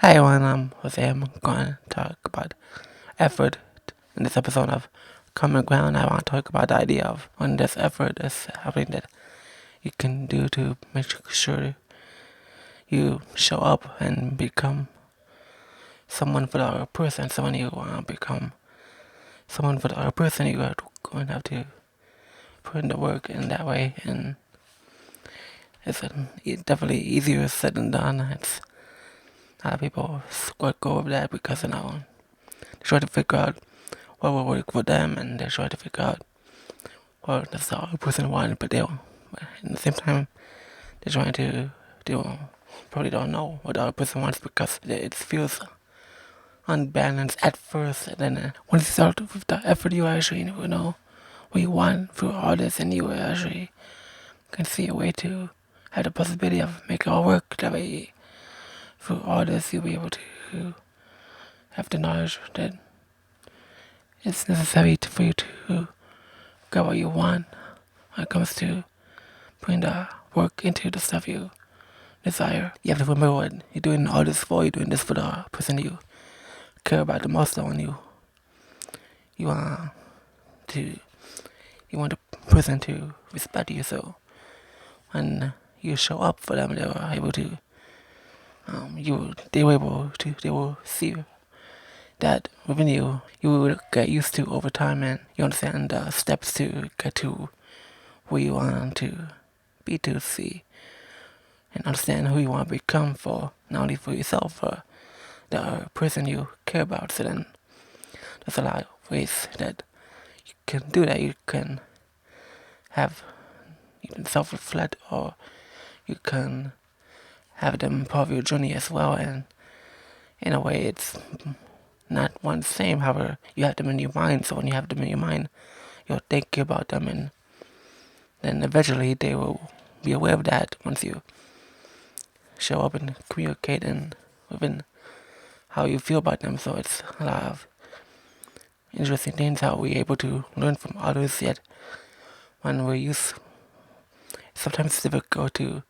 Hi everyone, I'm Jose. I'm going to talk about effort in this episode of Common Ground. I want to talk about the idea of when this effort is happening that you can do to make sure you show up and become someone for the other person. So when you want to become someone for the other person, you are going to have to put in the work in that way, and it's definitely easier said than done. It's a lot of people go over that because they try to figure out what will work for them, and they try to figure out what the other person wants, but at the same time they're trying to probably don't know what the other person wants because it feels unbalanced at first, and then once you start with the effort, you actually know what you want through all this, and you actually can see a way to have the possibility of making it all work. That way, through all this, you'll be able to have the knowledge that it's necessary for you to get what you want when it comes to putting the work into the stuff you desire. You have to remember what you're doing all this for. You're doing this for the person you care about the most. When you want to you want the person to respect you. So when you show up for them, they were able to they will see that within you will get used to over time, and you understand the steps to get to where you want to be, to see and understand who you want to become, for not only for yourself, for the person you care about. So then there's a lot of ways that you can do that. You can self-reflect, or you can have them part of your journey as well, and in a way it's not one same. However, you have them in your mind, so when you have them in your mind, you're thinking about them, and then eventually they will be aware of that once you show up and communicate and within how you feel about them. So it's a lot of interesting things how we're able to learn from others, yet when we use sometimes it's difficult to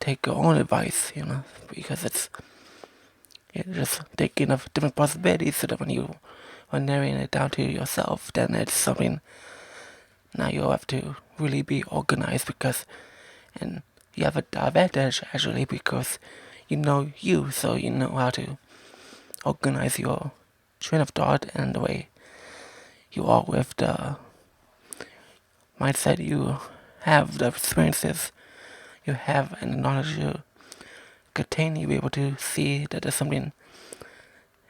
take your own advice, because you're just thinking of different possibilities, so that when you are narrowing it down to yourself, then it's something now you have to really be organized, and you have an advantage actually because you know you, so you know how to organize your train of thought and the way you are with the mindset you have, the experiences you have, and the knowledge you contain. You'll be able to see that there's something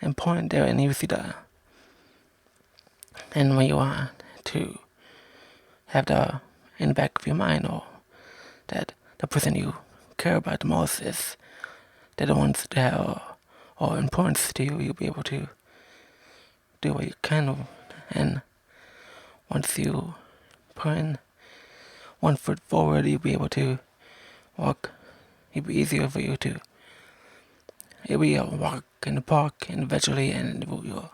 important there, and you see and when you want to have in the back of your mind, or that the person you care about the most is they're the ones that are important to you, you'll be able to do what you can, and once you put in one foot forward, you'll be able to walk. It'll be easier for you to. It'll be a walk in the park individually, and your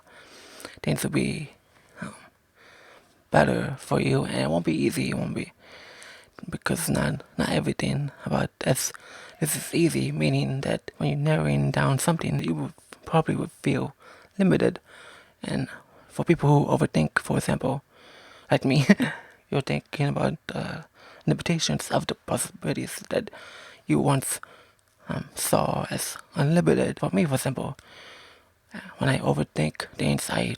things will be better for you, and it won't be easy. It won't be, because not everything about this is easy. Meaning that when you're narrowing down something, you probably would feel limited, and for people who overthink, for example, like me, you're thinking about the limitations of the possibilities that you once saw as unlimited. For me, for example, when I overthink things, I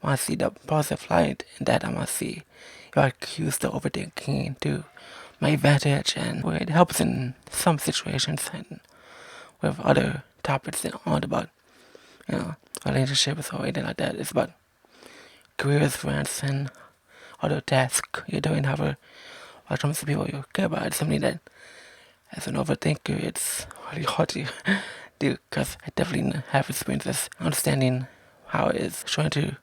want to see the positive light in that. I want to see if I can use the overthinking to my advantage, and where it helps in some situations, and with other topics that aren't about, relationships or anything like that. It's about careers, friends, and other tasks you're doing. However, when it comes to people you care about, it's something that, as an overthinker, it's really hard to do, because I definitely have experiences understanding how it is, trying to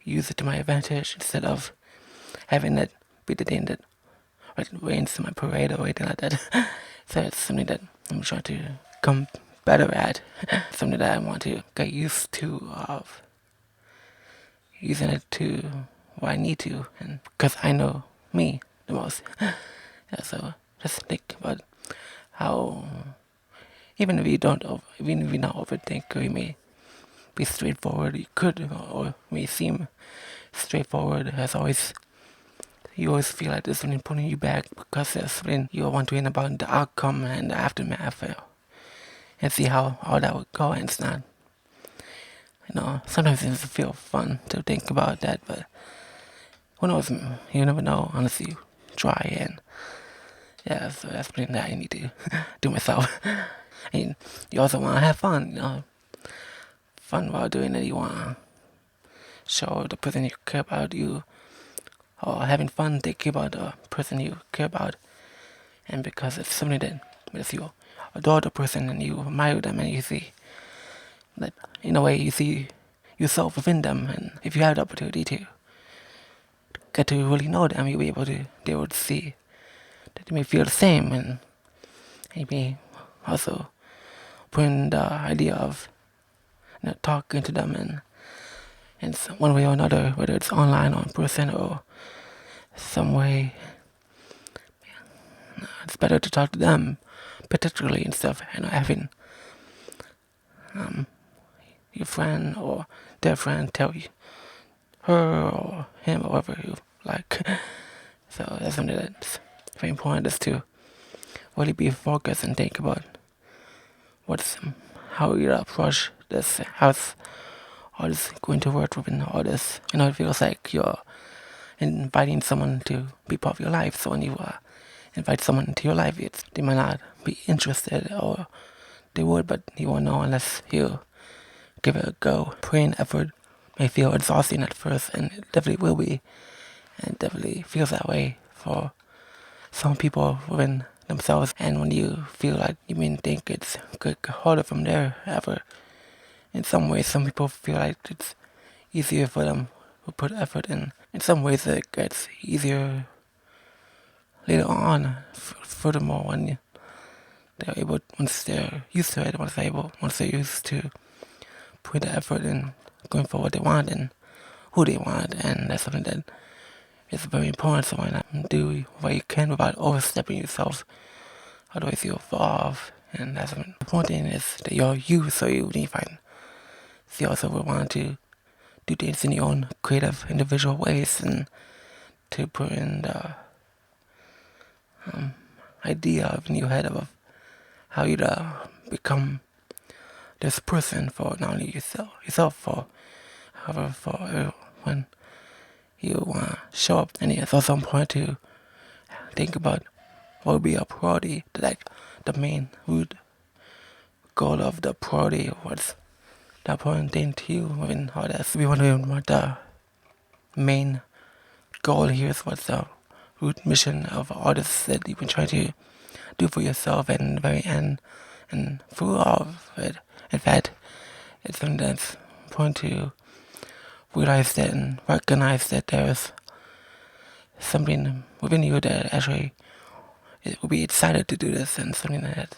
use it to my advantage instead of having it be the thing that rains in my parade or anything like that. So it's something that I'm trying to come better at, something that I want to get used to, of using it to what I need to, and because I know me the most. Yeah, so just think about how Even if you don't, even if you're not overthinker, you may be straightforward. You could, or may seem straightforward. As always, you always feel like there's something pulling you back because there's something you're wondering about the outcome and the aftermath, and see how all that would go. And it's not, sometimes it doesn't feel fun to think about that, but who knows? You never know unless you try. And yeah, so that's something that I need to do myself. And you also want to have fun, fun while doing it. You want to show the person you care about you, or having fun thinking about the person you care about. And because it's something that, if you adore the person and you admire them, and you see that, in a way, you see yourself within them. And if you have the opportunity to get to really know them, you'll be able to see that you may feel the same. And you may also put in the idea of talking to them in one way or another, whether it's online or in person or some way. It's better to talk to them, particularly instead of having your friend or their friend tell you, her or him or whoever you like. So that's something that's very important, is to really be focused and think about how you approach this, how's all this going to work within all this. It feels like you're inviting someone to be part of your life. So when you invite someone into your life, they might not be interested, or they would, but you won't know unless you give it a go. Putting effort may feel exhausting at first, and it definitely will be, and it definitely feels that way for some people within themselves. And when you feel like you may think it's good, harder from there, ever, in some ways, some people feel like it's easier for them who put effort in. In some ways, it gets easier later on. Furthermore, when they're able, once they're used to it, once they're used to put the effort in, going for what they want and who they want, and that's something that is very important. So why not do what you can without overstepping yourself? Otherwise, you'll fall off. And that's the important thing, is that you're you, so you need to find. So you also will want to do things in your own creative, individual ways, and to put in the idea in your head of how you'd become this person for not only yourself, for however, for everyone you want to show up. And it's also important to think about what would be a priority, like the main root goal of the priority. What's the important thing to you within all that? So we wondering what the main goal here is, what's the root mission of all this that you've been trying to do for yourself, and in the very end, and through all of it. In fact, it's something that's important to realize that and recognize that there's something within you that actually it will be excited to do this, and something that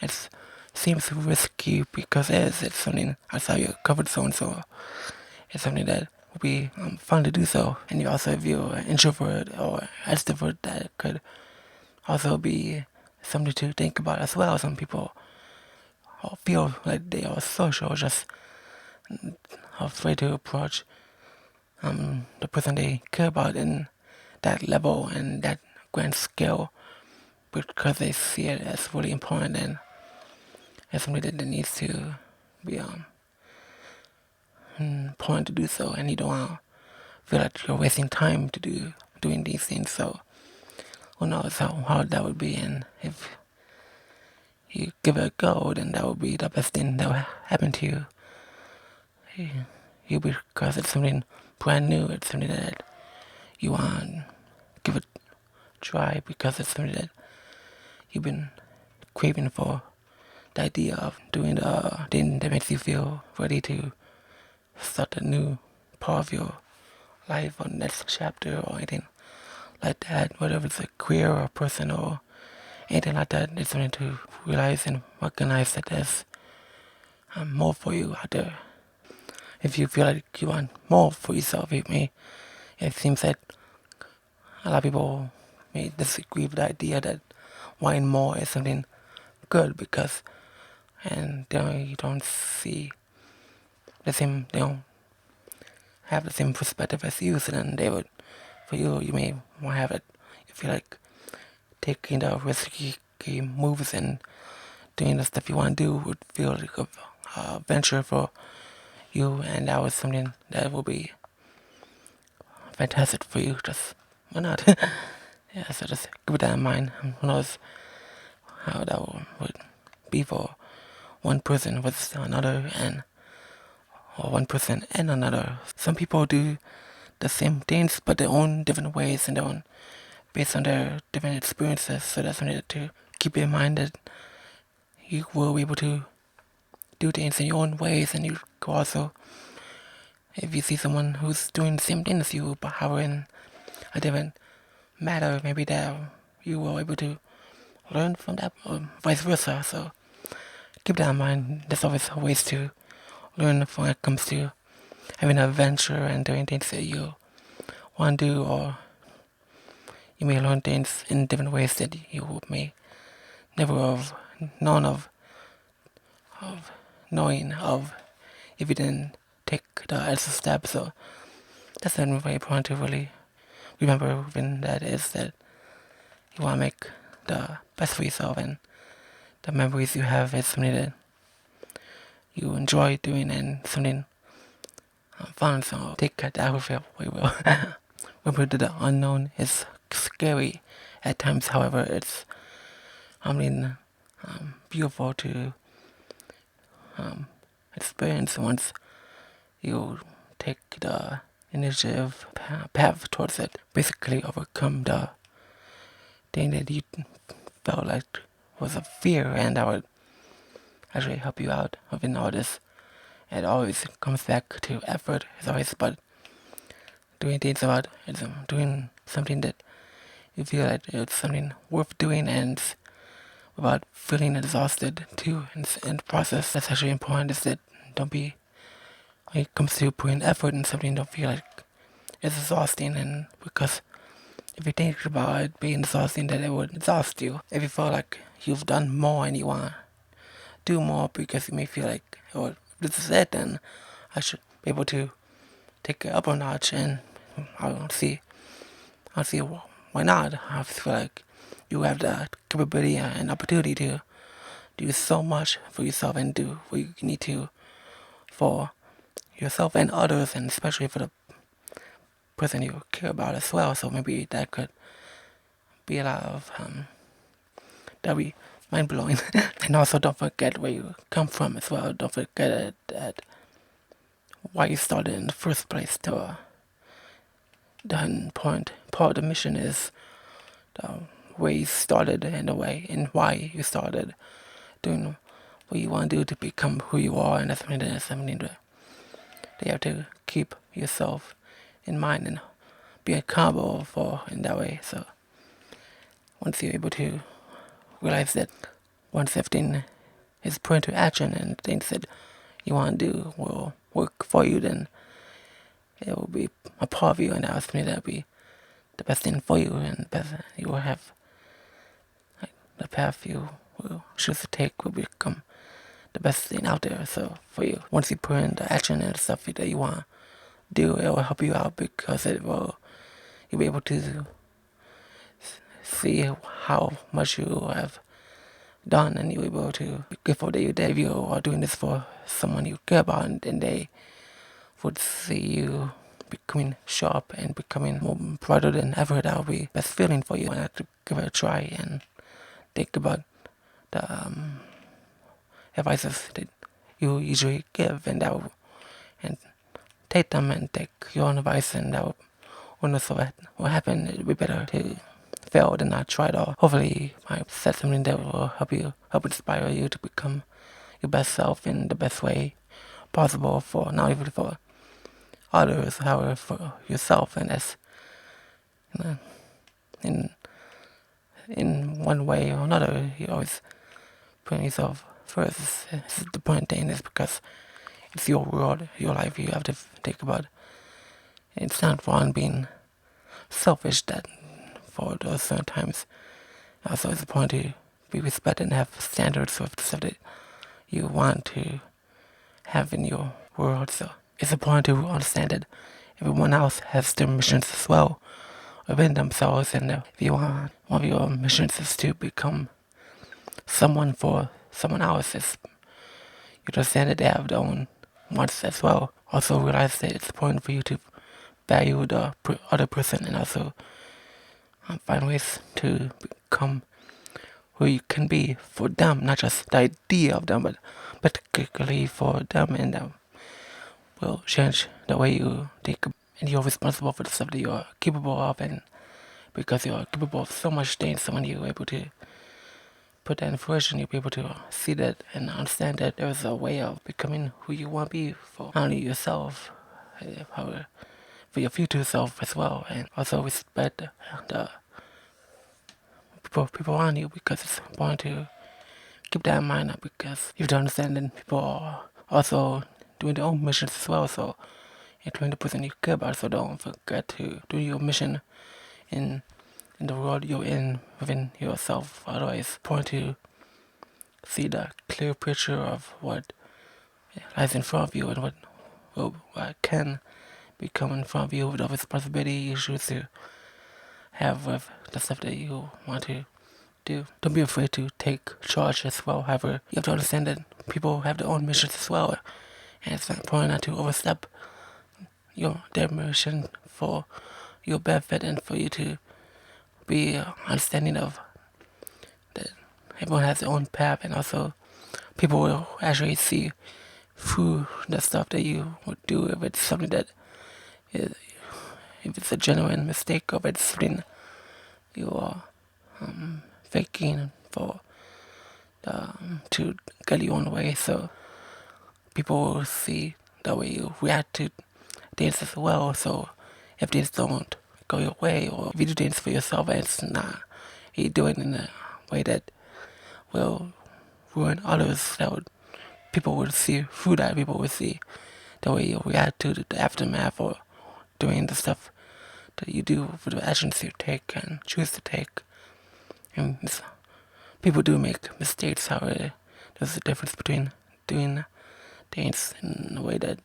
it seems risky because it's something outside your comfort zone. So it's something that will be fun to do so. And you also, if you're an introvert or extrovert, that could also be something to think about as well. Some people feel like they are social, just afraid to approach the person they care about in that level and that grand scale, because they see it as really important, and as something that needs to be important to do so. And you don't want to feel like you're wasting time to doing these things. So who knows how hard that would be, and if you give it a go, then that would be the best thing that would happen to you. Because it's something brand new, it's something that you want to give it a try, because it's something that you've been craving for. The idea of doing the thing that makes you feel ready to start a new part of your life, or next chapter, or anything like that, whether it's a career or a person or anything like that. It's something to realize and recognize that there's more for you out there. If you feel like you want more for yourself, it seems that a lot of people may disagree with the idea that wanting more is something good, because and you don't see the same, they don't have the same perspective as you, so then they would, for you, you may want to have it, you feel like taking the risky moves and doing the stuff you want to do would feel like a venture for you, and that was something that will be fantastic for you. Just why not? Yeah, so just keep that in mind. Who knows how that would be for one person with another, and or one person and another. Some people do the same things, but their own different ways and their own based on their different experiences. So that's something to keep in mind, that you will be able to do things in your own ways, and you can also, if you see someone who's doing the same thing as you, but however in a different matter, maybe that you will be able to learn from that, or vice versa. So keep that in mind. There's always ways to learn when it comes to having an adventure and doing things that you want to do, or you may learn things in different ways that you may never have known of knowing of if you didn't take the extra step. So that's something very important to really remember when that is, that you want to make the best for yourself, and the memories you have is something that you enjoy doing and something fun. So take that with you very well. Remember that the unknown is scary at times. However, it's beautiful to experience once you take the initiative path towards it. Basically overcome the thing that you felt like was a fear, and that would actually help you out within all this. It always comes back to effort. It's always about doing things about it's doing something that you feel like it's something worth doing, and without feeling exhausted too in the process. That's actually important, is that don't be, when it comes to putting effort in something, don't feel like it's exhausting, and because if you think about it being exhausting, that it would exhaust you. If you feel like you've done more and you want to do more because you may feel like, oh, this is it, then I should be able to take it up a notch, and I'll see why not. I feel like you have the capability and opportunity to do so much for yourself and do what you need to for yourself and others, and especially for the person you care about as well. So maybe that could be a lot of that be mind blowing. And also don't forget where you come from as well. Don't forget that why you started in the first place. To the important part of the mission is the way you started, and the way and why you started doing what you want to do to become who you are, and that's something that you have to keep yourself in mind and be accountable for in that way. So once you're able to realize that once everything is put into action and things that you want to do will work for you, then it will be a part of you, and that's something that will be the best thing for you, and the best you will have, like, the path you will choose to take will become the best thing out there. So for you, once you put in the action and stuff that you want to do, it will help you out, because you'll be able to see how much you have done, and you'll be able to be grateful that you did. If you are doing this for someone you care about, and they would see you becoming sharp and becoming more brighter than ever, that would be the best feeling for you. And I have to give it a try and think about the advices that you usually give, and and take them and take your own advice, and that will, when what will happen, it will be better to fail than not try at all. Hopefully I said something that will help inspire you to become your best self in the best way possible, for not even for others, however for yourself. And that's, in one way or another, you always put yourself first. It's the point thing is because it's your world, your life. You have to think about. It's not wrong being selfish, that for those certain times. Also, it's important to be respected and have standards with stuff that you want to have in your world. So it's important to understand that everyone else has their missions as well within themselves, and if you want one of your missions is to become someone for someone else, you understand that they have their own wants as well. Also realize that it's important for you to value the other person, and also find ways to become who you can be for them, not just the idea of them, but particularly for them, and will change the way you think, and you're responsible for the stuff that you're capable of, and because you're capable of so much things, so when you're able to put that in fruition, you'll be able to see that and understand that there's a way of becoming who you want to be for not only yourself, for your future self as well, and also respect the people around you, because it's important to keep that in mind, because you have to understand that people are also doing their own missions as well, so including the person you care about, so don't forget to do your mission in the world you're in within yourself. Otherwise, it's important to see the clear picture of what lies in front of you, and what can become in front of you, with the responsibility you choose to have with the stuff that you want to do. Don't be afraid to take charge as well. However, you have to understand that people have their own missions as well, and it's important not to overstep their mission for your benefit, and for you to be understanding of that everyone has their own path, and also people will actually see through the stuff that you would do if it's something that is, if it's a genuine mistake, or if it's something you are faking for to get your own way. So people will see the way you react to things as well. So if things don't go your way, or if you do things for yourself and it's not, you do it in a way that will ruin others, people will see through that. People will see the way you react to the aftermath, or doing the stuff that you do, for the actions you take and choose to take. And people do make mistakes. However, there's a difference between doing things in a way that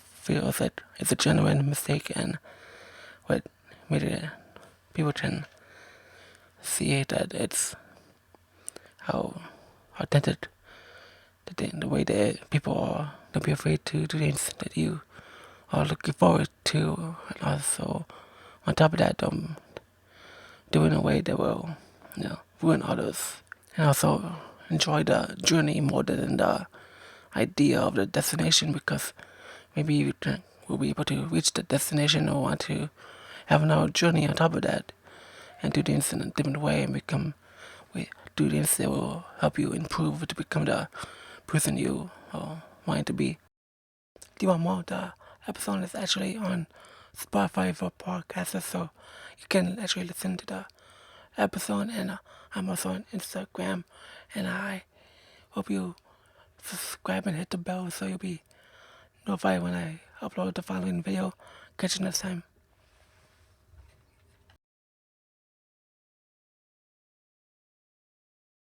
feels that it's a genuine mistake, and what made it, people can see that it's how authentic the way that people are. Don't be afraid to do things that you are looking forward to, and also on top of that, don't do it in a way that will, ruin others. And also enjoy the journey more than the idea of the destination, because maybe you will be able to reach the destination, or want to have another journey on top of that, and do things in a different way, and do things that will help you improve to become the person you want to be. Do you want more? The episode is actually on Spotify for podcasters, so you can actually listen to the episode, and I'm also on Instagram, and I hope you subscribe and hit the bell so you'll be notified when I upload the following video. Catch you next time.